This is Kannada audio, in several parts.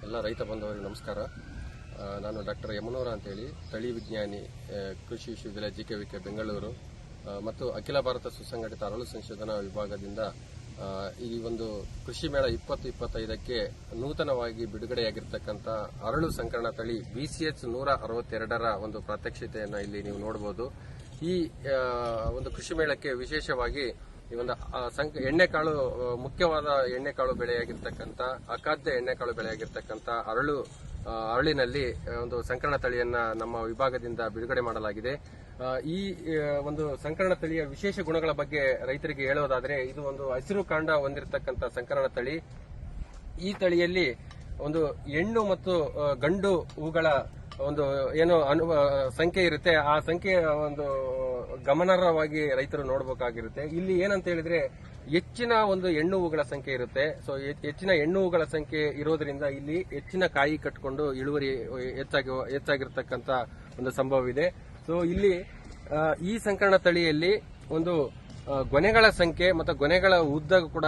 ಎಲ್ಲ ರೈತ ಬಂಧುವರಿಗೆ ನಮಸ್ಕಾರ. ನಾನು ಡಾಕ್ಟರ್ ಯಮನೂರ ಅಂತೇಳಿ ತಳಿ ವಿಜ್ಞಾನಿ, ಕೃಷಿ ವಿಶ್ವವಿದ್ಯಾಲಯ ಜಿಕೆವಿಕೆ ಬೆಂಗಳೂರು ಮತ್ತು ಅಖಿಲ ಭಾರತ ಸುಸಂಘಟಿತ ಅರಳು ಸಂಶೋಧನಾ ವಿಭಾಗದಿಂದ ಈ ಒಂದು ಕೃಷಿ ಮೇಳ 2025ಕ್ಕೆ ನೂತನವಾಗಿ ಬಿಡುಗಡೆಯಾಗಿರ್ತಕ್ಕಂಥ ಅರಳು ಸಂಕರಣ ತಳಿ BCH 162ರ ಒಂದು ಪ್ರಾತ್ಯಕ್ಷಿತೆಯನ್ನು ಇಲ್ಲಿ ನೀವು ನೋಡಬಹುದು. ಈ ಒಂದು ಕೃಷಿ ಮೇಳಕ್ಕೆ ವಿಶೇಷವಾಗಿ ಈ ಒಂದು ಎಣ್ಣೆಕಾಳು, ಮುಖ್ಯವಾದ ಎಣ್ಣೆಕಾಳು ಬೆಳೆಯಾಗಿರ್ತಕ್ಕಂಥ ಅಖಾದ್ಯ ಎಣ್ಣೆಕಾಳು ಬೆಳೆಯಾಗಿರ್ತಕ್ಕಂಥ ಅರಳಿನಲ್ಲಿ ಒಂದು ಸಂಕರಣ ತಳಿಯನ್ನ ನಮ್ಮ ವಿಭಾಗದಿಂದ ಬಿಡುಗಡೆ ಮಾಡಲಾಗಿದೆ. ಈ ಒಂದು ಸಂಕರಣ ತಳಿಯ ವಿಶೇಷ ಗುಣಗಳ ಬಗ್ಗೆ ರೈತರಿಗೆ ಹೇಳೋದಾದ್ರೆ, ಇದು ಒಂದು ಹಸಿರು ಕಾಂಡ ಹೊಂದಿರತಕ್ಕಂಥ ಸಂಕರಣ ತಳಿ. ಈ ತಳಿಯಲ್ಲಿ ಒಂದು ಹೆಣ್ಣು ಮತ್ತು ಗಂಡು ಹೂಗಳ ಒಂದು ಏನು ಸಂಖ್ಯೆ ಇರುತ್ತೆ, ಆ ಸಂಖ್ಯೆ ಒಂದು ಗಮನಾರ್ಹವಾಗಿ ರೈತರು ನೋಡಬೇಕಾಗಿರುತ್ತೆ. ಇಲ್ಲಿ ಏನಂತ ಹೇಳಿದ್ರೆ ಹೆಚ್ಚಿನ ಒಂದು ಹೆಣ್ಣು ಹೂಗಳ ಸಂಖ್ಯೆ ಇರುತ್ತೆ. ಸೊ ಹೆಚ್ಚಿನ ಹೆಣ್ಣು ಹೂಗಳ ಸಂಖ್ಯೆ ಇರೋದ್ರಿಂದ ಇಲ್ಲಿ ಹೆಚ್ಚಿನ ಕಾಯಿ ಕಟ್ಕೊಂಡು ಇಳುವರಿ ಹೆಚ್ಚಾಗಿರ್ತಕ್ಕಂಥ ಒಂದು ಸಂಭವವಿದೆ. ಸೊ ಇಲ್ಲಿ ಈ ಸಂಕರಣ ತಳಿಯಲ್ಲಿ ಒಂದು ಗೊನೆಗಳ ಸಂಖ್ಯೆ ಮತ್ತು ಗೊನೆಗಳ ಉದ್ದ ಕೂಡ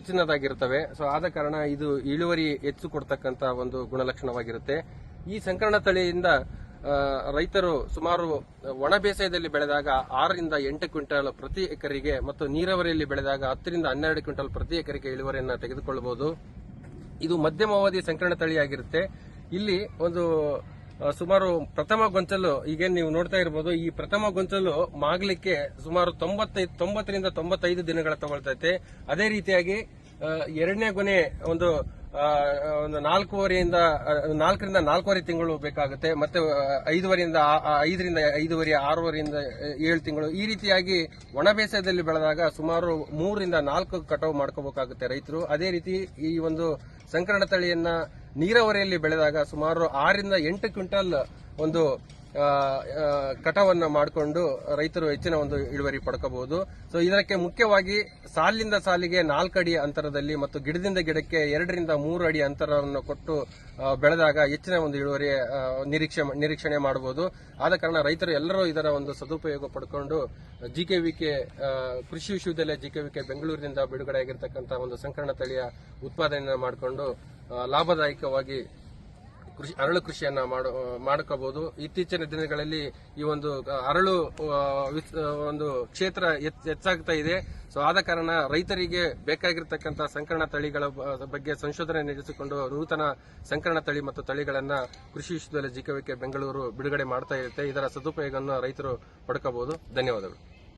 ಹೆಚ್ಚಿನದಾಗಿರುತ್ತವೆ. ಸೊ ಆದ ಕಾರಣ ಇದು ಇಳುವರಿ ಹೆಚ್ಚು ಕೊಡ್ತಕ್ಕಂಥ ಒಂದು ಗುಣಲಕ್ಷಣವಾಗಿರುತ್ತೆ. ಈ ಸಂಕರಣ ತಳಿಯಿಂದ ರೈತರು ಸುಮಾರು ಒಣ ಬೇಸಾಯದಲ್ಲಿ ಬೆಳೆದಾಗ 6 ರಿಂದ 8 ಕ್ವಿಂಟಲ್ ಪ್ರತಿ ಎಕರೆಗೆ ಮತ್ತು ನೀರಾವರಿಯಲ್ಲಿ ಬೆಳೆದಾಗ 10 ರಿಂದ 12 ಕ್ವಿಂಟಲ್ ಪ್ರತಿ ಎಕರೆಗೆ ಇಳುವರಿಯನ್ನು ತೆಗೆದುಕೊಳ್ಳಬಹುದು. ಇದು ಮಧ್ಯಮಾವಧಿ ಸಂಕರಣ ತಳಿಯಾಗಿರುತ್ತೆ. ಇಲ್ಲಿ ಒಂದು ಸುಮಾರು ಪ್ರಥಮ ಗೊಂಚಲು ಈಗೇನು ನೀವು ನೋಡ್ತಾ ಇರಬಹುದು, ಈ ಪ್ರಥಮ ಗೊಂಚಲು ಮಾಗಲಿಕ್ಕೆ ಸುಮಾರು 90 ರಿಂದ 95 ದಿನಗಳ ತಗೊಳ್ತೈತೆ. ಅದೇ ರೀತಿಯಾಗಿ ಎರಡನೇ ಗೊನೆ ಒಂದು 4 ರಿಂದ 4.5 ತಿಂಗಳು ಬೇಕಾಗುತ್ತೆ. ಮತ್ತೆ 5 ರಿಂದ 5.5, 6 ರಿಂದ 7 ತಿಂಗಳು. ಈ ರೀತಿಯಾಗಿ ಒಣ ಬೇಸಾಯದಲ್ಲಿ ಬೆಳೆದಾಗ ಸುಮಾರು 3 ರಿಂದ 4 ಕಟಾವು ಮಾಡ್ಕೋಬೇಕಾಗುತ್ತೆ ರೈತರು. ಅದೇ ರೀತಿ ಈ ಒಂದು ಸಂಕರಣ ತಳಿಯನ್ನ ನೀರಾವರಿಯಲ್ಲಿ ಬೆಳೆದಾಗ ಸುಮಾರು 6 ರಿಂದ 8 ಕ್ವಿಂಟಲ್ ಒಂದು ಕಟಾವನ್ನು ಮಾಡಿಕೊಂಡು ರೈತರು ಹೆಚ್ಚಿನ ಒಂದು ಇಳುವರಿ ಪಡ್ಕೋಬಹುದು. ಸೊ ಇದಕ್ಕೆ ಮುಖ್ಯವಾಗಿ ಸಾಲಿನಿಂದ ಸಾಲಿಗೆ 4 ಅಡಿ ಅಂತರದಲ್ಲಿ ಮತ್ತು ಗಿಡದಿಂದ ಗಿಡಕ್ಕೆ 2 ರಿಂದ 3 ಅಡಿ ಅಂತರವನ್ನು ಕೊಟ್ಟು ಬೆಳೆದಾಗ ಹೆಚ್ಚಿನ ಒಂದು ಇಳುವರಿ ನಿರೀಕ್ಷಣೆ ಮಾಡಬಹುದು. ಆದ ಕಾರಣ ರೈತರು ಎಲ್ಲರೂ ಇದರ ಒಂದು ಸದುಪಯೋಗ ಪಡ್ಕೊಂಡು ಜಿಕೆವಿಕೆ ಕೃಷಿ ವಿಶ್ವವಿದ್ಯಾಲಯ ಜಿಕೆವಿಕೆ ಬೆಂಗಳೂರಿನಿಂದ ಬಿಡುಗಡೆಯಾಗಿರ್ತಕ್ಕಂಥ ಒಂದು ಸಂಕರಣ ತಳಿಯ ಉತ್ಪಾದನೆಯನ್ನು ಮಾಡಿಕೊಂಡು ಲಾಭದಾಯಕವಾಗಿ ಅರಳು ಕೃಷಿಯನ್ನ ಮಾಡ್ಕೋಬಹುದು. ಇತ್ತೀಚಿನ ದಿನಗಳಲ್ಲಿ ಈ ಒಂದು ಅರಳು ಒಂದು ಕ್ಷೇತ್ರ ಹೆಚ್ಚಾಗ್ತಾ ಇದೆ. ಸೊ ಆದ ಕಾರಣ ರೈತರಿಗೆ ಬೇಕಾಗಿರ್ತಕ್ಕಂಥ ಸಂಕರಣ ತಳಿಗಳ ಬಗ್ಗೆ ಸಂಶೋಧನೆ ನಡೆಸಿಕೊಂಡು ನೂತನ ಸಂಕರಣ ತಳಿ ಮತ್ತು ತಳಿಗಳನ್ನ ಕೃಷಿ ವಿಶ್ವವಿದ್ಯಾಲಯ ಜಿಕೆವಿಕೆ ಬೆಂಗಳೂರು ಬಿಡುಗಡೆ ಮಾಡ್ತಾ ಇರುತ್ತೆ. ಇದರ ಸದುಪಯೋಗವನ್ನು ರೈತರು ಪಡ್ಕೋಬಹುದು. ಧನ್ಯವಾದಗಳು.